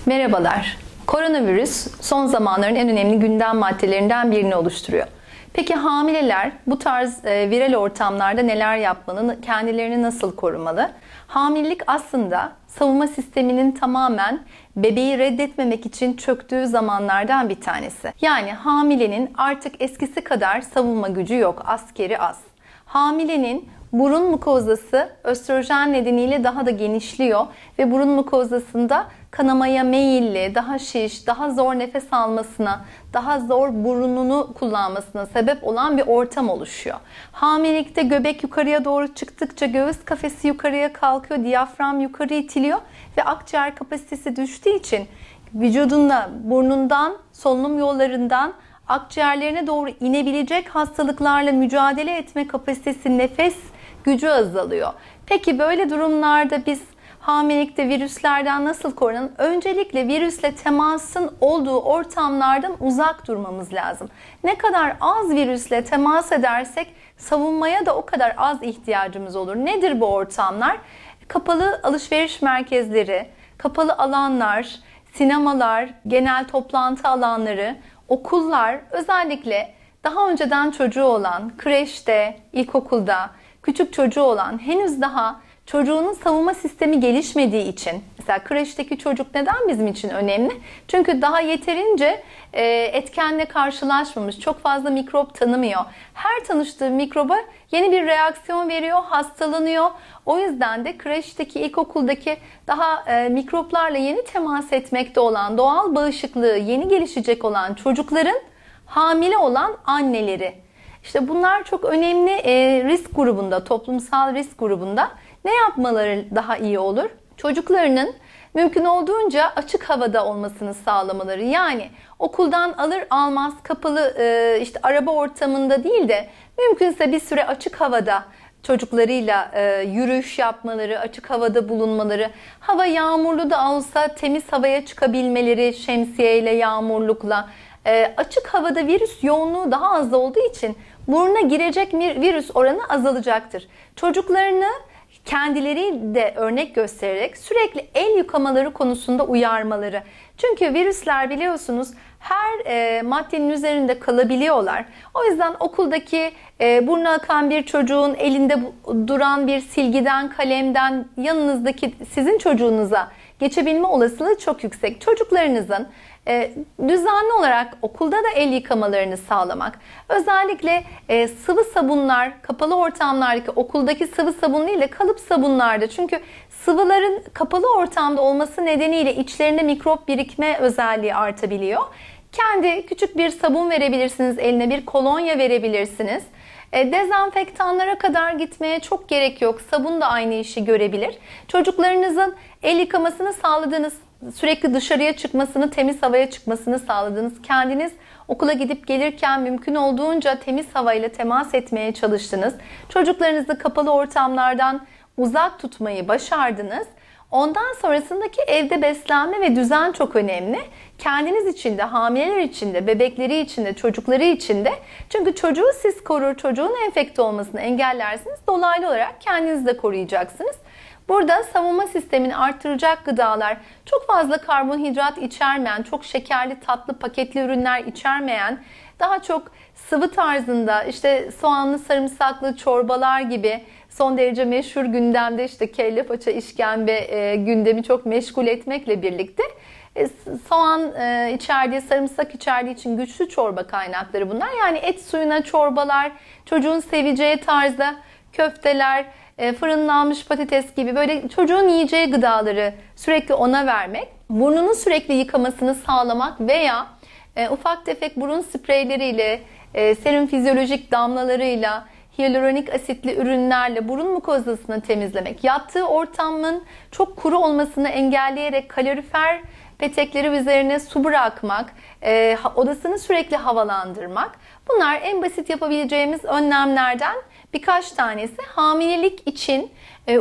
Merhabalar. Koronavirüs son zamanların en önemli gündem maddelerinden birini oluşturuyor. Peki hamileler bu tarz viral ortamlarda neler yapmalı, kendilerini nasıl korumalı? Hamilelik aslında savunma sisteminin tamamen bebeği reddetmemek için çöktüğü zamanlardan bir tanesi. Yani hamilenin artık eskisi kadar savunma gücü yok, askeri az. Hamilenin burun mukozası östrojen nedeniyle daha da genişliyor ve burun mukozasında kanamaya meyilli, daha şiş, daha zor nefes almasına, daha zor burnunu kullanmasına sebep olan bir ortam oluşuyor. Hamilelikte göbek yukarıya doğru çıktıkça göğüs kafesi yukarıya kalkıyor, diyafram yukarı itiliyor ve akciğer kapasitesi düştüğü için vücudunda, burnundan, solunum yollarından akciğerlerine doğru inebilecek hastalıklarla mücadele etme kapasitesi, nefes gücü azalıyor. Peki böyle durumlarda biz hamilelikte virüslerden nasıl korunalım? Öncelikle virüsle temasın olduğu ortamlardan uzak durmamız lazım. Ne kadar az virüsle temas edersek savunmaya da o kadar az ihtiyacımız olur. Nedir bu ortamlar? Kapalı alışveriş merkezleri, kapalı alanlar, sinemalar, genel toplantı alanları, okullar, özellikle daha önceden çocuğu olan, kreşte, ilkokulda, küçük çocuğu olan, henüz daha çocuğunun savunma sistemi gelişmediği için, mesela kreşteki çocuk neden bizim için önemli? Çünkü daha yeterince etkenle karşılaşmamış, çok fazla mikrop tanımıyor. Her tanıştığı mikroba yeni bir reaksiyon veriyor, hastalanıyor. O yüzden de kreşteki, ilkokuldaki daha mikroplarla yeni temas etmekte olan, doğal bağışıklığı yeni gelişecek olan çocukların hamile olan anneleri. İşte bunlar çok önemli risk grubunda, toplumsal risk grubunda. Ne yapmaları daha iyi olur? Çocuklarının mümkün olduğunca açık havada olmasını sağlamaları. Yani okuldan alır almaz kapalı işte araba ortamında değil de mümkünse bir süre açık havada çocuklarıyla yürüyüş yapmaları, açık havada bulunmaları, hava yağmurlu da olsa temiz havaya çıkabilmeleri şemsiyeyle, yağmurlukla. Açık havada virüs yoğunluğu daha az olduğu için buruna girecek virüs oranı azalacaktır. Çocuklarını kendileri de örnek göstererek sürekli el yıkamaları konusunda uyarmaları. Çünkü virüsler biliyorsunuz her maddenin üzerinde kalabiliyorlar. O yüzden okuldaki burnu akan bir çocuğun elinde duran bir silgiden, kalemden yanınızdaki sizin çocuğunuza geçebilme olasılığı çok yüksek. Çocuklarınızın düzenli olarak okulda da el yıkamalarını sağlamak. Özellikle sıvı sabunlar, kapalı ortamlardaki okuldaki sıvı sabun değil de kalıp sabunlarda. Çünkü sıvıların kapalı ortamda olması nedeniyle içlerinde mikrop birikme özelliği artabiliyor. Kendi küçük bir sabun verebilirsiniz, eline bir kolonya verebilirsiniz. Dezenfektanlara kadar gitmeye çok gerek yok. Sabun da aynı işi görebilir. Çocuklarınızın el yıkamasını sağladığınız, sürekli dışarıya çıkmasını, temiz havaya çıkmasını sağladınız. Kendiniz okula gidip gelirken mümkün olduğunca temiz havayla temas etmeye çalıştınız. Çocuklarınızı kapalı ortamlardan uzak tutmayı başardınız. Ondan sonrasındaki evde beslenme ve düzen çok önemli. Kendiniz için de, hamileler için de, bebekleri için de, çocukları için de. Çünkü çocuğu siz korur, çocuğun enfekte olmasını engellersiniz. Dolaylı olarak kendinizi de koruyacaksınız. Burada savunma sistemini artıracak gıdalar, çok fazla karbonhidrat içermeyen, çok şekerli, tatlı, paketli ürünler içermeyen, daha çok sıvı tarzında işte soğanlı, sarımsaklı çorbalar gibi son derece meşhur gündemde işte kelle paça, işkembe gündemi çok meşgul etmekle birlikte soğan içerdiği, sarımsak içerdiği için güçlü çorba kaynakları bunlar. Yani et suyuna çorbalar, çocuğun seveceği tarzda köfteler, fırınlanmış patates gibi böyle çocuğun yiyeceği gıdaları sürekli ona vermek, burnunu sürekli yıkamasını sağlamak veya ufak tefek burun spreyleriyle, serum fizyolojik damlalarıyla, hyaluronik asitli ürünlerle burun mukozasını temizlemek, yattığı ortamın çok kuru olmasını engelleyerek kalorifer petekleri üzerine su bırakmak, odasını sürekli havalandırmak. Bunlar en basit yapabileceğimiz önlemlerden birkaç tanesi. Hamilelik için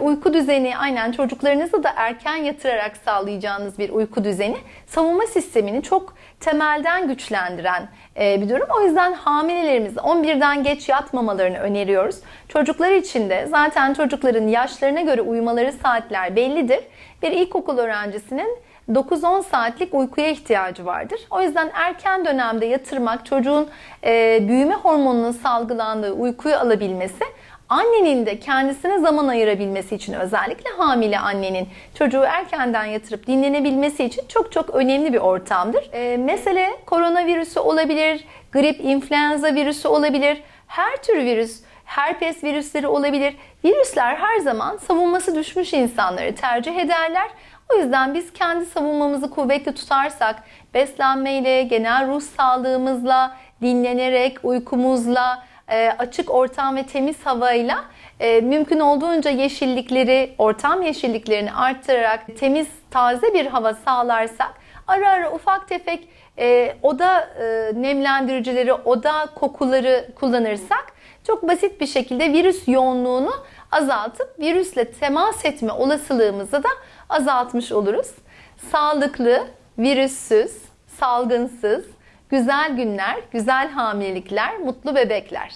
uyku düzeni, aynen çocuklarınızı da erken yatırarak sağlayacağınız bir uyku düzeni savunma sistemini çok temelden güçlendiren bir durum. O yüzden hamilelerimiz 11'den geç yatmamalarını öneriyoruz. Çocuklar için de zaten çocukların yaşlarına göre uyumaları saatler bellidir. Bir ilkokul öğrencisinin 9-10 saatlik uykuya ihtiyacı vardır. O yüzden erken dönemde yatırmak, çocuğun büyüme hormonunun salgılandığı uykuyu alabilmesi, annenin de kendisine zaman ayırabilmesi için, özellikle hamile annenin çocuğu erkenden yatırıp dinlenebilmesi için çok çok önemli bir ortamdır. Mesele koronavirüsü olabilir, grip, influenza virüsü olabilir, her tür virüs, herpes virüsleri olabilir. Virüsler her zaman savunması düşmüş insanları tercih ederler. O yüzden biz kendi savunmamızı kuvvetli tutarsak, beslenmeyle, genel ruh sağlığımızla, dinlenerek, uykumuzla, açık ortam ve temiz havayla mümkün olduğunca yeşillikleri, ortam yeşilliklerini arttırarak temiz, taze bir hava sağlarsak, ara ara ufak tefek oda nemlendiricileri, oda kokuları kullanırsak çok basit bir şekilde virüs yoğunluğunu azaltıp virüsle temas etme olasılığımızı da azaltmış oluruz. Sağlıklı, virüssüz, salgınsız, güzel günler, güzel hamilelikler, mutlu bebekler.